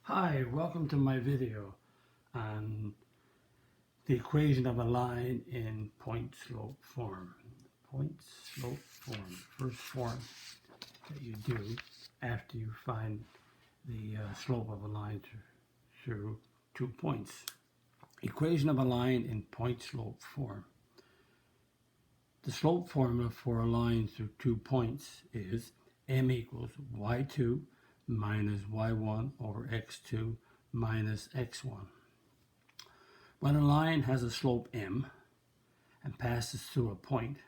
Hi, welcome to my video on the equation of a line in point-slope form. Point-slope form, first form that you do after you find the slope of a line through 2 points. Equation of a line in point-slope form. The slope formula for a line through 2 points is m equals y2 minus y1 over x2 minus x1. When a line has a slope m and passes through a point,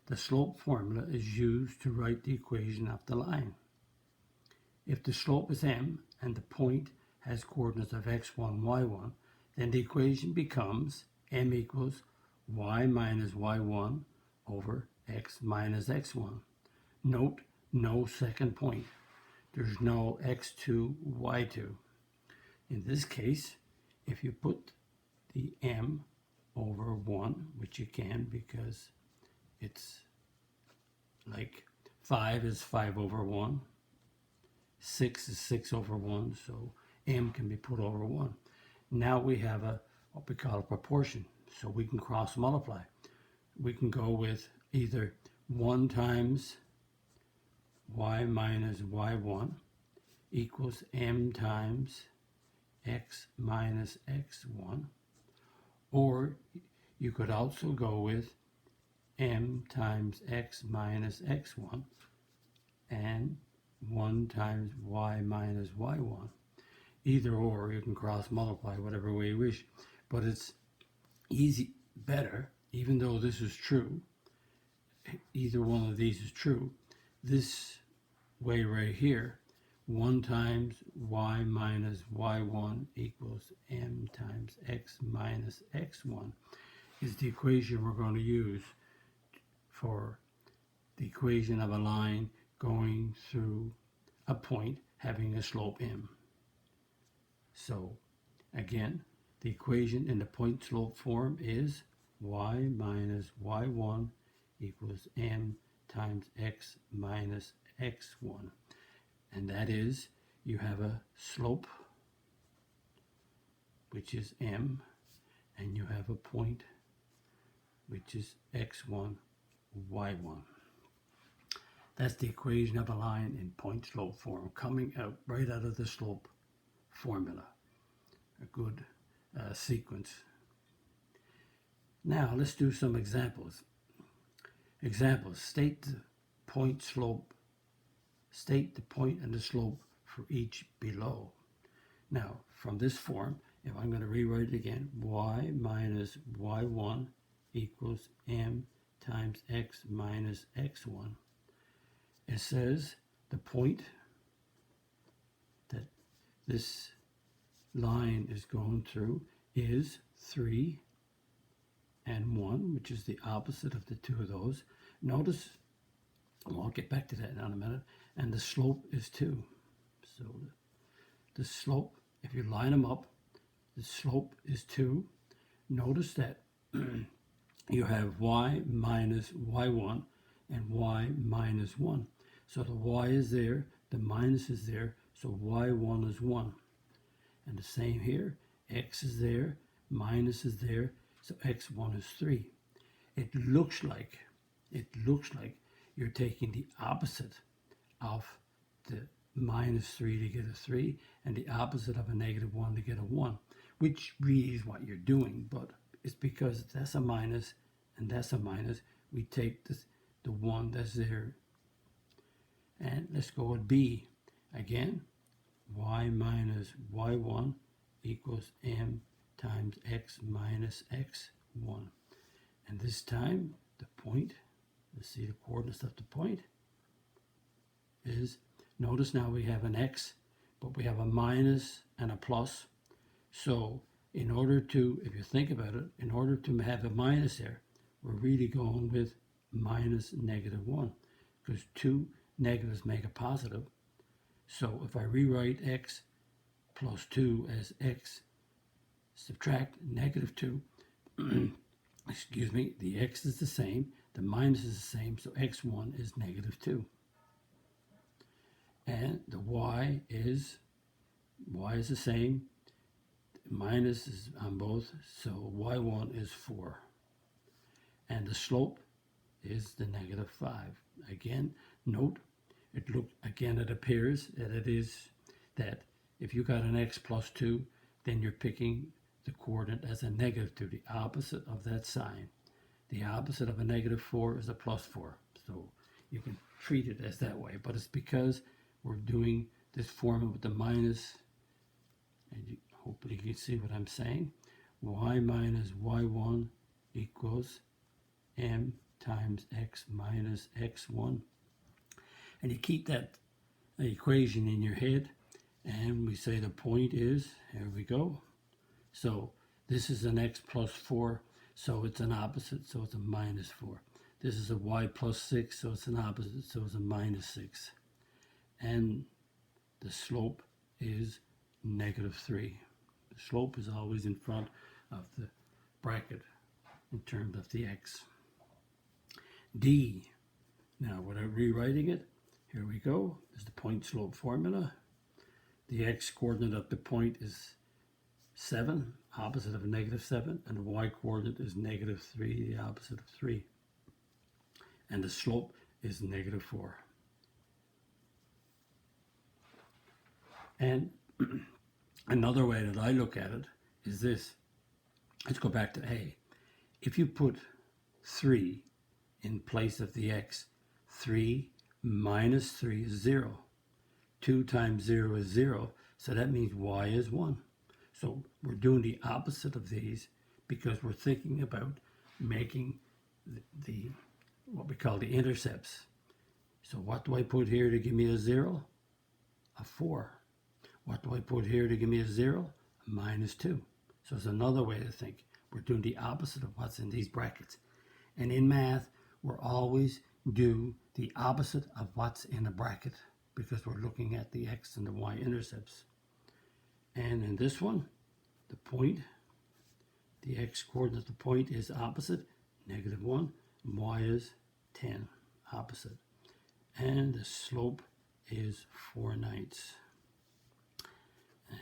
the slope formula is used to write the equation of the line. If the slope is m and the point has coordinates of x1, y1, then the equation becomes m equals y minus y1 over x minus x1. Note, no second point. There's no x2, y2. In this case, if you put the m over 1, which you can because it's like 5 is 5 over 1, 6 is 6 over 1, so m can be put over 1. Now we have what we call a proportion, so we can cross multiply. We can go with either 1 times y minus y1 equals m times x minus x1, or you could also go with m times x minus x1 and 1 times y minus y1. Either or, you can cross multiply whatever way you wish, but it's better, even though this is true, either one of these is true, this way right here, 1 times y minus y1 equals m times x minus x1 is the equation we're going to use for the equation of a line going through a point having a slope m. So again, the equation in the point slope form is y minus y1 equals m times x minus x1. And that is, you have a slope, which is m, and you have a point, which is x1, y1. That's the equation of a line in point slope form, coming out right out of the slope formula. A good sequence. Now let's do some examples. Examples: state the point and the slope for each below. Now from this form, if I'm going to rewrite it again, y minus y1 equals m times x minus x1. It says the point that this line is going through is 3 and 1, which is the opposite of the two of those. Notice, well, I'll get back to that in a minute, and the slope is 2. So the slope, if you line them up, the slope is 2. Notice that you have y minus y1 and y minus 1. So the y is there, the minus is there, so y1 is 1. And the same here, x is there, minus is there, so x1 is 3. It looks like you're taking the opposite of the minus 3 to get a 3 and the opposite of a negative 1 to get a 1, which really is what you're doing, but it's because that's a minus and that's a minus. We take the 1 that's there. And let's go with B. Again, y minus y1 equals m times x minus x1. And this time, the point, let's see the coordinates of the point, is, notice now we have an x, but we have a minus and a plus. So in order to, if you think about it, in order to have a minus there, we're really going with minus negative 1, because 2 negatives make a positive. So if I rewrite x plus 2 as x subtract negative 2, excuse me, the x is the same, the minus is the same, so x1 is negative 2. And the y is y is the same, minus is on both, so y1 is 4. And the slope is the negative 5. Again, note, it appears that it is that if you got an x plus 2, then you're picking the coordinate as a negative 2, the opposite of that sign. The opposite of a negative 4 is a plus 4. So you can treat it as that way. But it's because we're doing this formula with the minus, and hopefully you can see what I'm saying. Y minus y1 equals m times x minus x1. And you keep that equation in your head, and we say the point is, here we go. So this is an x plus 4, so it's an opposite, so it's a minus 4. This is a y plus 6, so it's an opposite, so it's a minus 6. And the slope is negative 3. The slope is always in front of the bracket in terms of the x. D. Now, without rewriting it, here we go. There's the point slope formula. The x coordinate of the point is 7, opposite of negative 7, and the y coordinate is negative 3, the opposite of 3. And the slope is negative 4. And another way that I look at it is this. Let's go back to A. If you put 3 in place of the x, 3 minus 3 is 0. 2 times 0 is 0, so that means y is 1. So we're doing the opposite of these because we're thinking about making the what we call the intercepts. So what do I put here to give me a 0? A 4. What do I put here to give me a 0? A minus 2. So it's another way to think. We're doing the opposite of what's in these brackets. And in math, we're always do the opposite of what's in a bracket because we're looking at the x and the y intercepts. And in this one, the point, the x coordinate of the point is opposite, negative 1, and y is 10, opposite. And the slope is 4/9.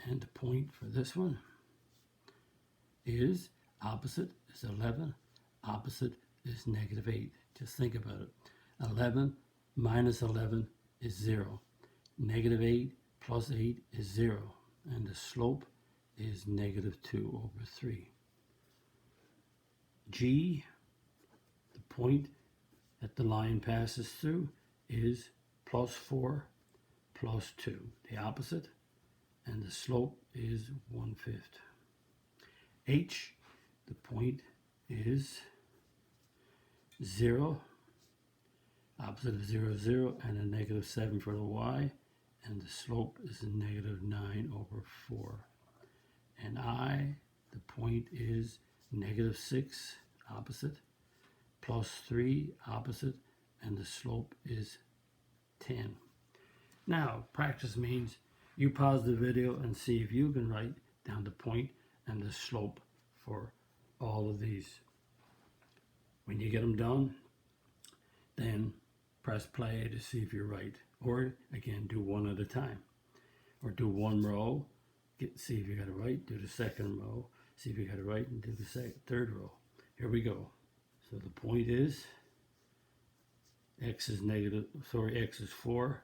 And the point for this one is opposite is 11, opposite is negative 8. Just think about it. 11 minus 11 is 0. Negative 8 plus 8 is 0. And the slope is negative 2 over 3. G, the point that the line passes through, is plus 4 plus 2. The opposite, and the slope is 1/5. H, the point is 0, opposite of 0 is 0, and a negative 7 for the y, and the slope is a negative 9 over 4. And I, the point is negative 6, opposite, plus 3, opposite, and the slope is 10. Now, practice means you pause the video and see if you can write down the point and the slope for all of these. When you get them done, then press play to see if you're right. Or, again, do one at a time. Or do one row, see if you got it right, do the second row, see if you got it right, and do the third row. Here we go. So the point is, x is 4,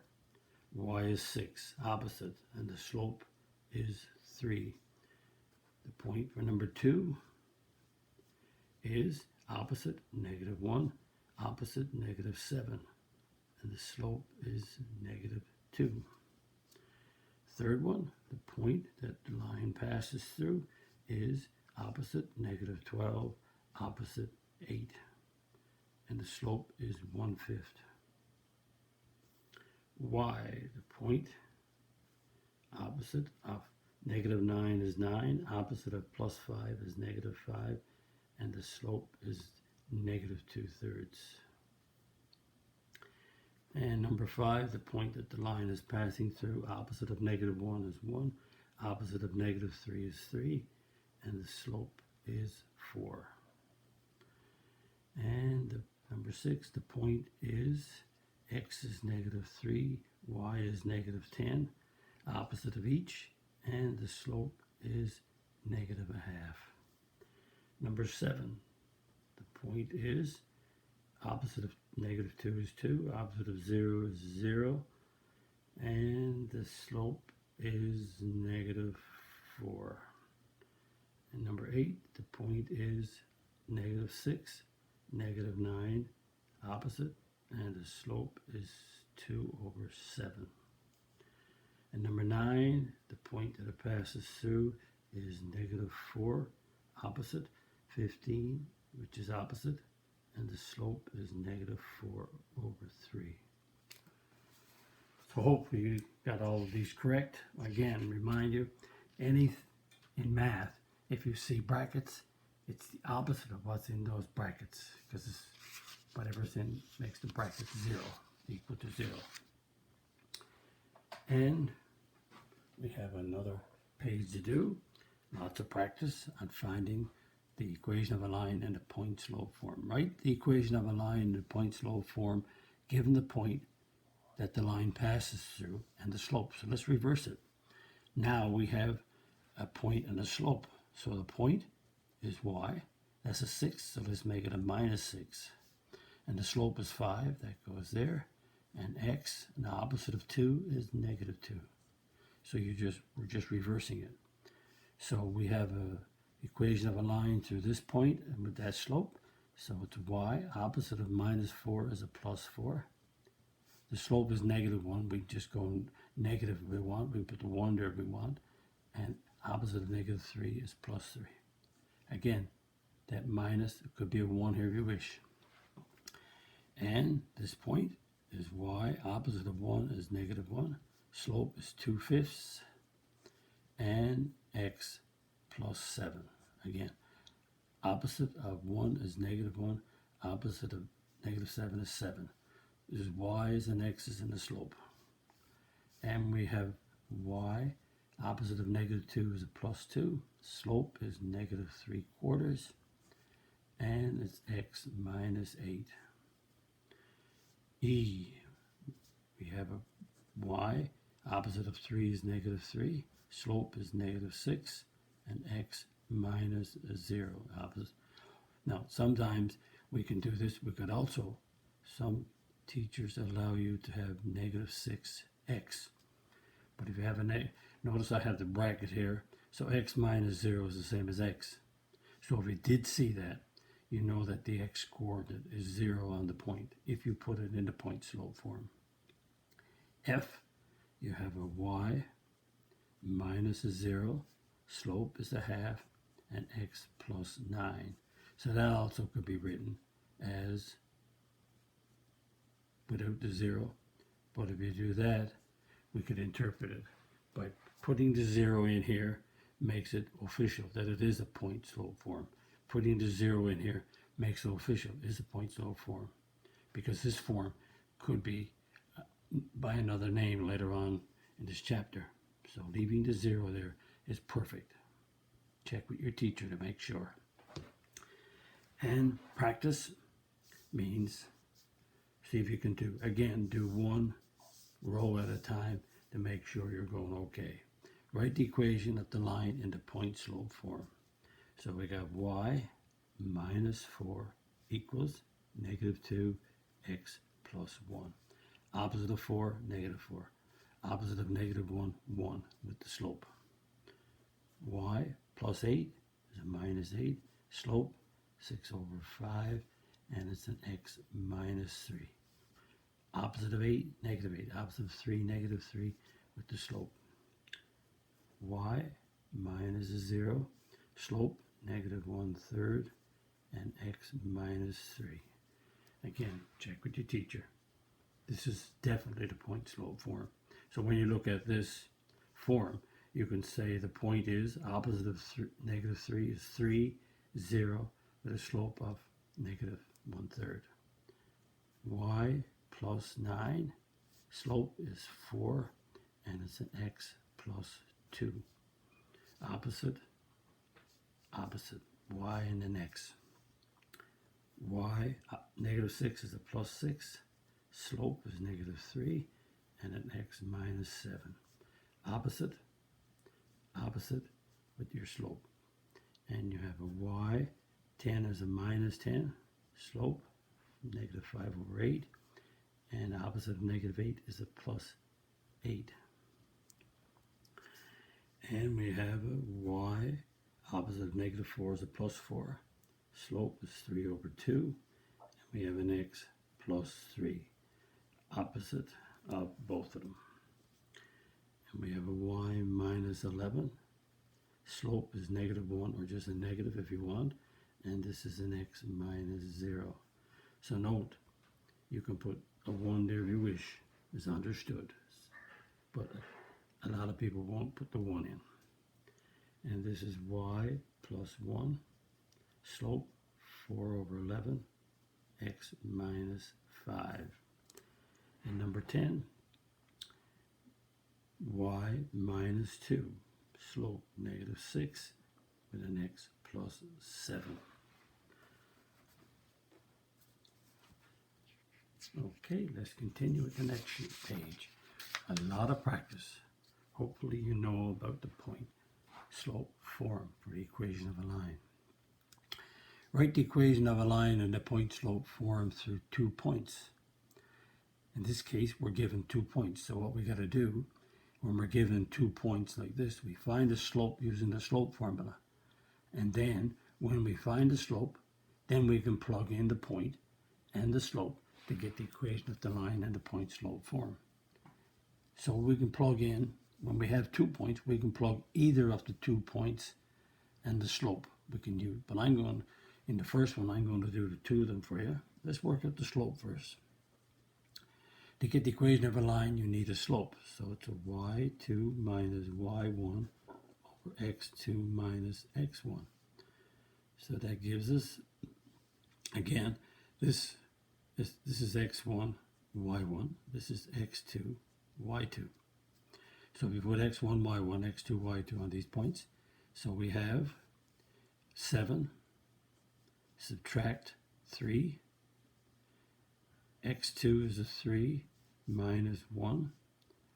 y is 6, opposite, and the slope is 3. The point for number 2 is opposite, negative 1, opposite, negative 7, and the slope is negative 2. Third one, the point that the line passes through is opposite, negative 12, opposite, 8, and the slope is 1/5. Y, the point, opposite of negative 9 is 9, opposite of plus 5 is negative 5, and the slope is negative 2/3. And number 5, the point that the line is passing through, opposite of negative 1 is 1, opposite of negative 3 is 3, and the slope is 4. And number 6, the point is x is negative 3, y is negative 10, opposite of each, and the slope is negative a half. Number 7, the point is opposite of negative 2 is 2, opposite of 0 is 0, and the slope is negative 4. And number 8, the point is negative 6, negative 9, opposite, and the slope is 2 over 7. And number 9, the point that it passes through is negative 4, opposite, 15, which is opposite, and the slope is negative 4 over 3. So hopefully you got all of these correct. Again, remind you, in math, if you see brackets, it's the opposite of what's in those brackets, because whatever's in makes the bracket 0, equal to 0. And we have another page to do. Lots of practice on finding the equation of a line in the point slope form. Write the equation of a line in the point slope form given the point that the line passes through and the slope. So let's reverse it. Now we have a point and a slope. So the point is y. That's a 6, so let's make it a minus 6. And the slope is 5, that goes there. And x, and the opposite of 2 is negative 2. So we're just reversing it. So we have a equation of a line through this point and with that slope. So it's y, opposite of minus 4 is a plus 4. The slope is negative 1. We just go negative if we want. We put the 1 there if we want. And opposite of negative 3 is plus 3. Again, that minus, it could be a 1 here if you wish. And this point is y, opposite of 1 is negative 1. Slope is 2/5. And x plus 7. Again, opposite of 1 is negative 1. Opposite of negative 7 is 7. This is y's and x's in the slope. And we have y, opposite of negative 2 is a plus 2. Slope is negative 3/4. And it's x minus 8. E, we have a y, opposite of 3 is negative 3. Slope is negative 6. And x minus 0. Opposite. Now, sometimes we can do this. We could also, some teachers allow you to have negative 6x. But if you have notice I have the bracket here. So x minus 0 is the same as x. So if you did see that, you know that the x coordinate is 0 on the point if you put it in the point slope form. F, you have a y minus a 0, slope is a half, and x plus 9. So that also could be written as without the 0. But if you do that, we could interpret it by putting the 0 in here makes it official that it is a point slope form. Putting the 0 in here makes it official is a point slope form, because this form could be by another name later on in this chapter. So leaving the 0 there is perfect. Check with your teacher to make sure. And practice means see if you can do one row at a time to make sure you're going okay. Write the equation of the line in the point slope form. So we got y minus 4 equals negative 2x plus 1. Opposite of 4, negative 4. Opposite of negative 1, 1 with the slope. Y plus 8 is a minus 8. Slope, 6 over 5. And it's an x minus 3. Opposite of 8, negative 8. Opposite of 3, negative 3 with the slope. Y minus 0. Slope, negative 1/3. And x minus 3. Again, check with your teacher. This is definitely the point slope form. So when you look at this form, you can say the point is opposite of negative 3 is 3, 0, with a slope of negative 1/3. Y plus 9, slope is 4, and it's an x plus 2. Opposite, opposite, y and an x. Y, negative 6 is a plus 6. Slope is negative 3, and an x minus 7. Opposite, opposite with your slope. And you have a y, 10 is a minus 10, slope, negative 5 over 8, and opposite of negative 8 is a plus 8. And we have a y, opposite of negative 4 is a plus 4, slope is 3 over 2, and we have an x plus 3, opposite of both of them. And we have a y minus 11, slope is negative 1, or just a negative if you want, and this is an x minus 0. So note, you can put a 1 there if you wish, is understood, but a lot of people won't put the 1 in. And this is y plus 1, slope 4 over 11, x minus 5. And number 10, y minus 2, slope negative 6 with an x plus 7. Okay, let's continue with the next page. A lot of practice. Hopefully you know about the point slope form for the equation of a line. Write the equation of a line in the point slope form through 2 points. In this case, we're given 2 points. So what we got to do when we're given 2 points like this, we find the slope using the slope formula. And then when we find the slope, then we can plug in the point and the slope to get the equation of the line and the point slope form. So we can plug in, when we have 2 points, we can plug either of the 2 points and the slope we can use. But in the first one, I'm going to do the 2 of them for you. Let's work out the slope first. To get the equation of a line, you need a slope. So it's a y2 minus y1 over x2 minus x1. So that gives us, again, this is x1, y1. This is x2, y2. So we put x1, y1, x2, y2 on these points. So we have 7, subtract 3. x2 is a 3 minus 1.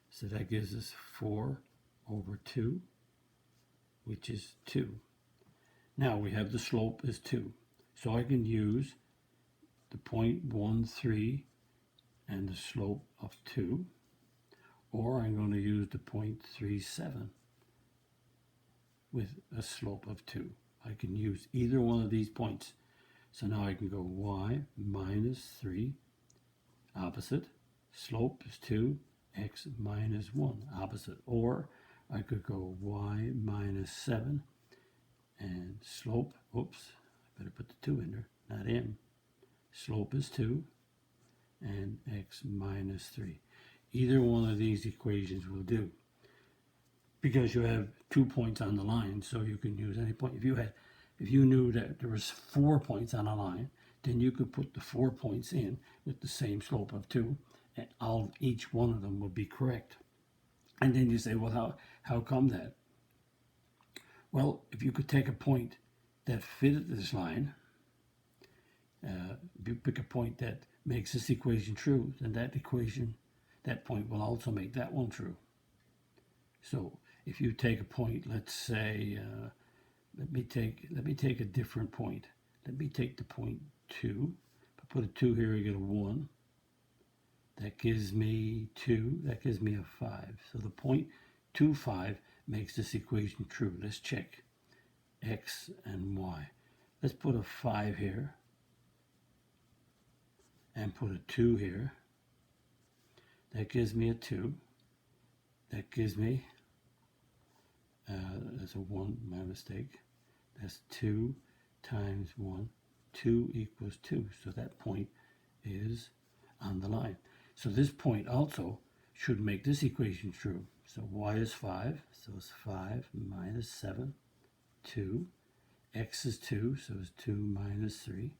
So that gives us 4 over 2, which is 2. Now we have the slope is 2. So I can use the 0.13 and the slope of 2. Or I'm going to use the 0.37 with a slope of 2. I can use either one of these points. So now I can go y minus 3, opposite, slope is 2, x minus 1, opposite. Or I could go y minus 7, and slope, oops, I better put the 2 in there, not m. Slope is 2, and x minus 3. Either one of these equations will do, because you have 2 points on the line, so you can use any point. If you knew that there was 4 points on a line, then you could put the 4 points in with the same slope of 2, and each one of them would be correct. And then you say, well, how come that? Well, if you could take a point that fitted this line, if you pick a point that makes this equation true, then that point will also make that one true. So if you take a point, let's say, let me take a different point. Let me take the point 2. If I put a 2 here, you get a 1. That gives me 2. That gives me a 5. So the point 2, 5 makes this equation true. Let's check x and y. Let's put a 5 here and put a 2 here. That gives me a 2. That gives me, that's a 1, my mistake. That's 2 times 1. 2 equals 2. So that point is on the line. So this point also should make this equation true. So y is 5. So it's 5 minus 7, 2. X is 2. So it's 2 minus 3.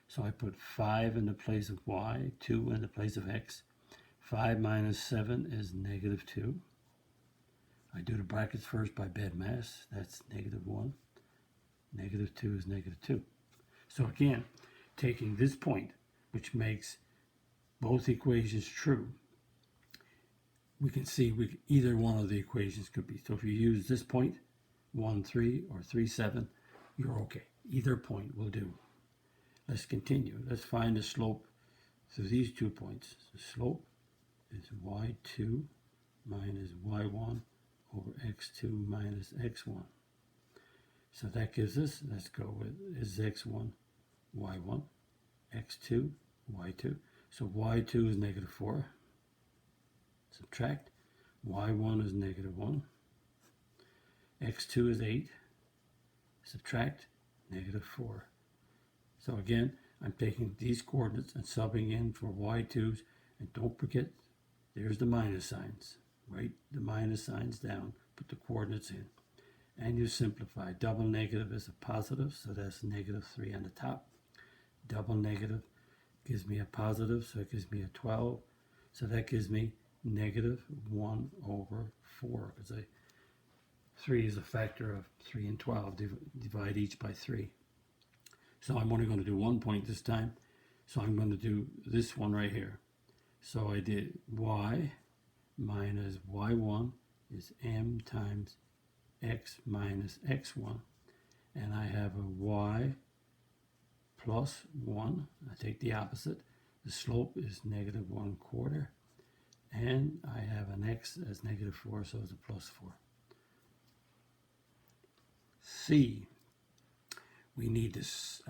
So I put 5 in the place of y, 2 in the place of x. 5 minus 7 is negative 2. I do the brackets first by bed mass. That's negative 1. Negative 2 is negative 2. So again, taking this point, which makes both equations true, we can see either one of the equations could be. So if you use this point, 1, 3, or 3, 7, you're okay. Either point will do. Let's continue. Let's find the slope through these 2 points. The slope is y2 minus y1 over x2 minus x1. So that gives us, let's go with, is x1, y1, x2, y2. So y2 is negative 4. Subtract. y1 is negative 1. x2 is 8. Subtract. Negative 4. So again, I'm taking these coordinates and subbing in for y2's. And don't forget, there's the minus signs. Write the minus signs down. Put the coordinates in. And you simplify. Double negative is a positive, so that's negative 3 on the top. Double negative gives me a positive, so it gives me a 12. So that gives me negative 1 over 4, because 3 is a factor of 3 and 12. Divide each by 3. So I'm only going to do 1 point this time. So I'm going to do this one right here. So I did y minus y1 is m times x minus x1. And I have a y plus 1. I take the opposite. The slope is negative 1/4. And I have an x as negative 4, so it's a plus 4. C. We need this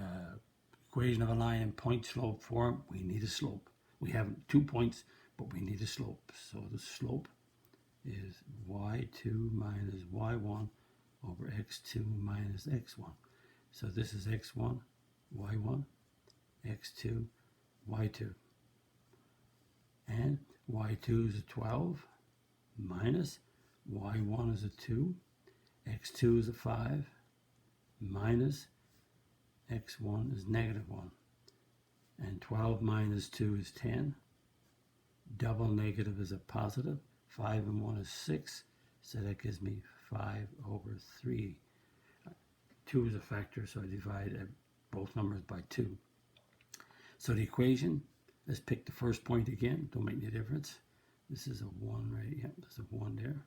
equation of a line in point slope form. We need a slope. We have 2 points, but we need a slope. So the slope is y2 minus y1 over x2 minus x1. So this is x1, y1, x2, y2. And y2 is a 12 minus y1 is a 2, x2 is a 5 minus x1 is negative 1. And 12 minus 2 is 10. Double negative is a positive. 5 and 1 is 6. So that gives me 5 over 3. 2 is a factor, so I divide both numbers by 2. So the equation, let's pick the first point again. Don't make any difference. This is a 1 right here. There's a 1 there.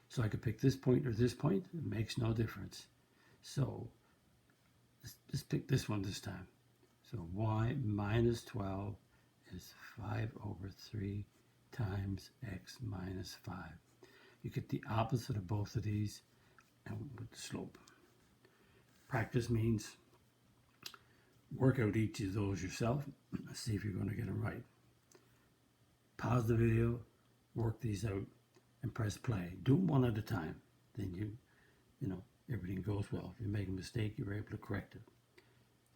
So I could pick this point or this point. It makes no difference. So let's pick this one this time. So y minus 12 is 5 over 3 times x minus 5. You get the opposite of both of these and with the slope. Practice means work out each of those yourself. See if you're going to get them right. Pause the video, work these out, and press play. Do them one at a time. Then you know, everything goes well. If you make a mistake, you're able to correct it.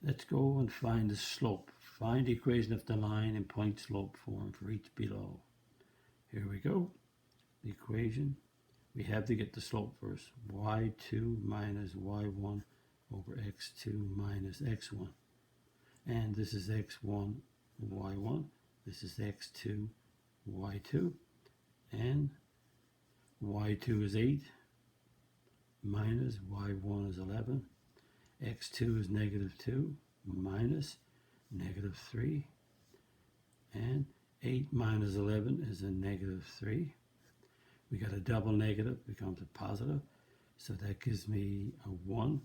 Let's go and find the slope. Find the equation of the line in point slope form for each below. Here we go. The equation. We have to get the slope first. y2 minus y1 over x2 minus x1. And this is x1, y1. This is x2, y2. And y2 is 8 minus y1 is 11. x2 is negative 2 minus negative 3. And 8 minus 11 is a negative 3. We got a double negative, becomes a positive. So that gives me a 1.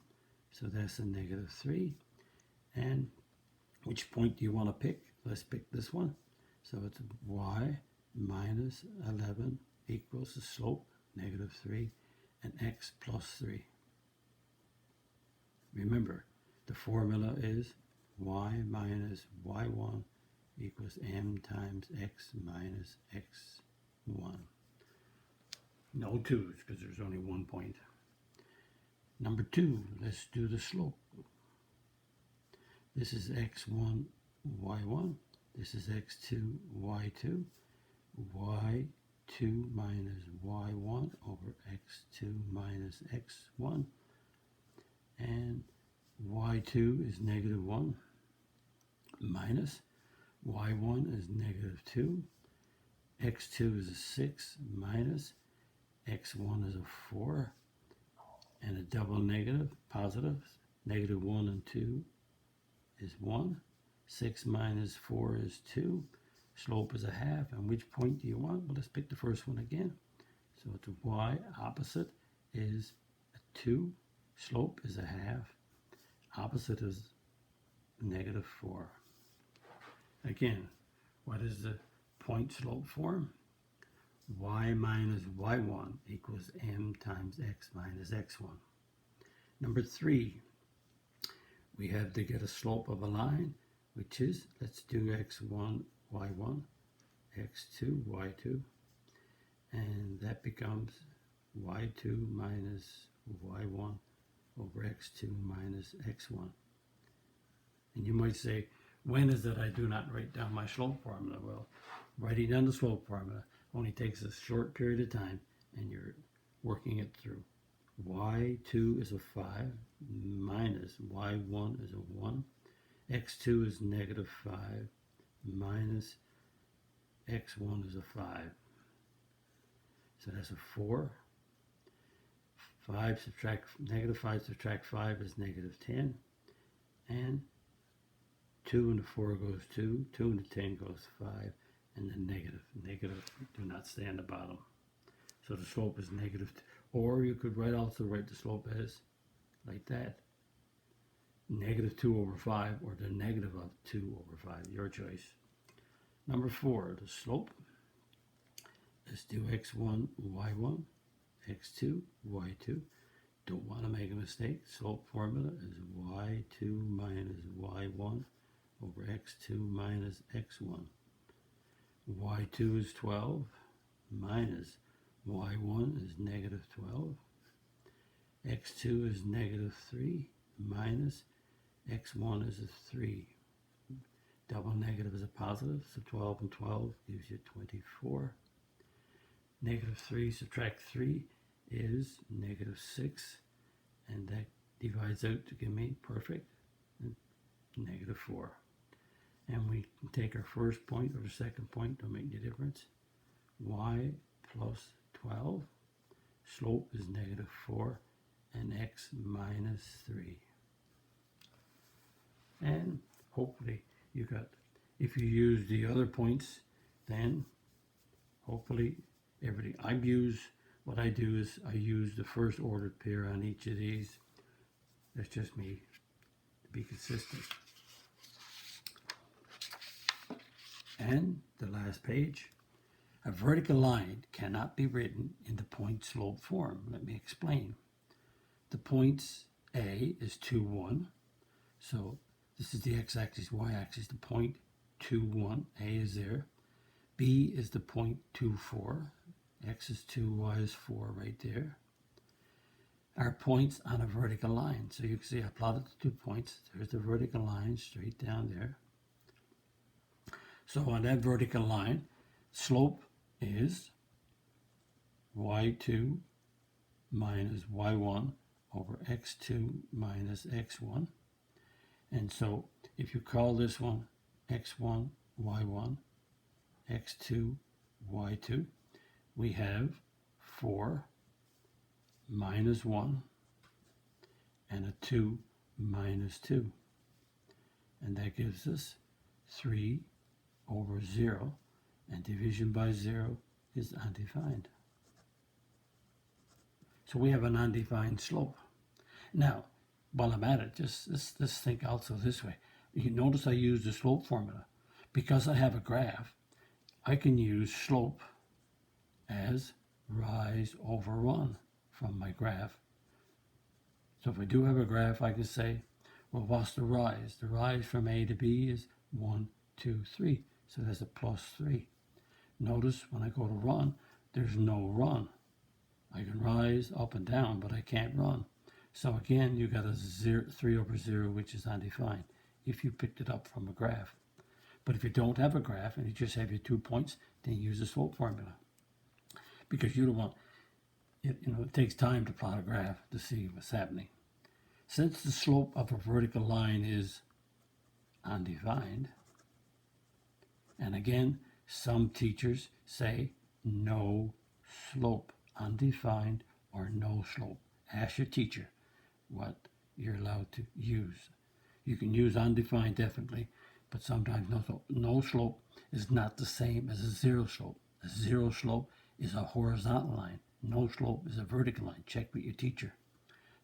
So that's a negative 3. And which point do you want to pick? Let's pick this one. So it's y minus 11 equals the slope, negative 3, and x plus 3. Remember, the formula is y minus y1 equals m times x minus x1. No 2's because there's only 1 point. Number 2, let's do the slope. This is x1, y1. This is x2, y2. y2 minus y1 over x2 minus x1. And y2 is negative 1 minus y1 is negative 2. x2 is a 6 minus x1 is a 4. And a double negative, positive. Negative 1 and 2 is 1. 6 minus 4 is 2. Slope is a half. And which point do you want? Well, let's pick the first one again. So it's y opposite is a 2. Slope is a half. Opposite is -4. Again, what is the point slope form? Y minus y1 equals m times x minus x1. Number 3, we have to get a slope of a line, which is, let's do x1, y1, x2, y2, and that becomes y2 minus y1 over x2 minus x1. And you might say, when is it I do not write down my slope formula? Well, writing down the slope formula only takes a short period of time, and you're working it through. Y2 is a 5 minus y1 is a 1. X2 is -5 minus x1 is a 5. So that's a 4. 5 subtract -5 subtract 5 is -10. And 2 and the 4 goes 2. 2 and the 10 goes 5. And then negative. Negative do not stay on the bottom. So the slope is -2. Or you could also write the slope as like that. -2 over 5 or the negative of 2 over 5. Your choice. Number 4, the slope. Let's do x1, y1, x2, y2. Don't want to make a mistake. Slope formula is y2 minus y1 over x2 minus x1. Y2 is 12 minus y1 is -12. X2 is -3 minus x1 is a 3. Double negative is a positive, so 12 and 12 gives you 24. -3 subtract 3 is -6, and that divides out to give me perfect -4. And we can take our first point or the second point, don't make any difference. Y plus 12, slope is -4, and x minus 3. And hopefully you got, if you use the other points, then hopefully everything. What I do is I use the first ordered pair on each of these. That's just me, to be consistent. And the last page, a vertical line cannot be written in the point slope form. Let me explain. The points A is 2, 1. So this is the x-axis, y-axis, the point 2, 1. A is there. B is the point 2, 4. X is 2, y is 4 right there. Our points on a vertical line. So you can see I plotted the 2 points. There's the vertical line straight down there. So on that vertical line, slope is y2 minus y1 over x2 minus x1. And so if you call this one x1, y1, x2, y2, we have 4 minus 1 and a 2 minus 2. And that gives us 3 over 0, and division by 0 is undefined. So we have an undefined slope. Now, while I'm at it, let's think also this way. You notice I use the slope formula. Because I have a graph, I can use slope as rise over run from my graph. So if I do have a graph, I can say, well, what's the rise? The rise from A to B is 1, 2, 3. So that's a +3. Notice when I go to run, there's no run. I can rise up and down, but I can't run. So again, you got a 3 over 0, which is undefined, if you picked it up from a graph. But if you don't have a graph and you just have your 2 points, then use the slope formula. Because you don't want, it takes time to plot a graph to see what's happening. Since the slope of a vertical line is undefined, and again, some teachers say no slope, undefined or no slope. Ask your teacher what you're allowed to use. You can use undefined definitely, but sometimes no slope. No slope is not the same as a zero slope. A zero slope is a horizontal line. No slope is a vertical line. Check with your teacher.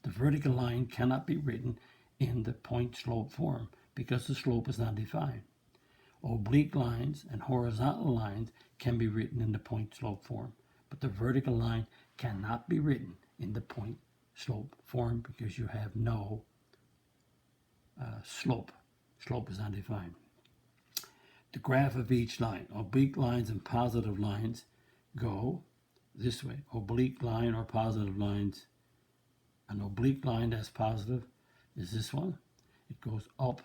The vertical line cannot be written in the point-slope form because the slope is not defined. Oblique lines and horizontal lines can be written in the point-slope form, but the vertical line cannot be written in the point-slope form because you have no slope. Slope is undefined. The graph of each line. Oblique lines and positive lines go this way. Oblique line or positive lines. An oblique line that's positive is this one. It goes up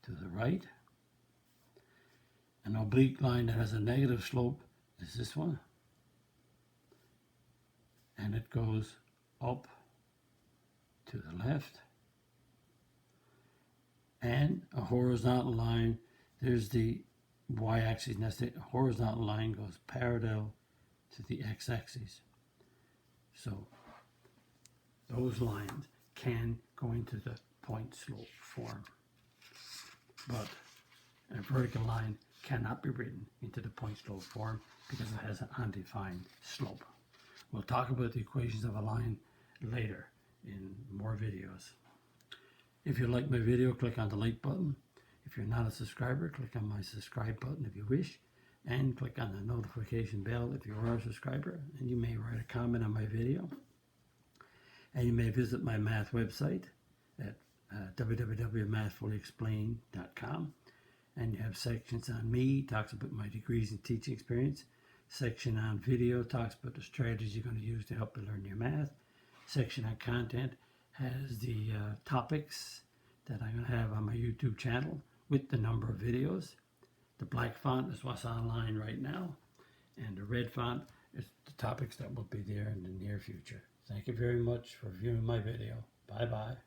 to the right. An oblique line that has a negative slope is this one. And it goes up to the left. And a horizontal line, there's the y-axis, and that's the horizontal line goes parallel to the x-axis. So those lines can go into the point-slope form, but a vertical line cannot be written into the point-slope form because it has an undefined slope. We'll talk about the equations of a line later in more videos. If you like my video, click on the like button. If you're not a subscriber, click on my subscribe button if you wish, and click on the notification bell if you are a subscriber, and you may write a comment on my video. And you may visit my math website at www.mathfullyexplained.com, and you have sections on me, talks about my degrees and teaching experience. Section on video talks about the strategies you're going to use to help you learn your math. Section on content has the topics that I'm going to have on my YouTube channel with the number of videos. The black font is what's online right now, and the red font is the topics that will be there in the near future. Thank you very much for viewing my video. Bye-bye.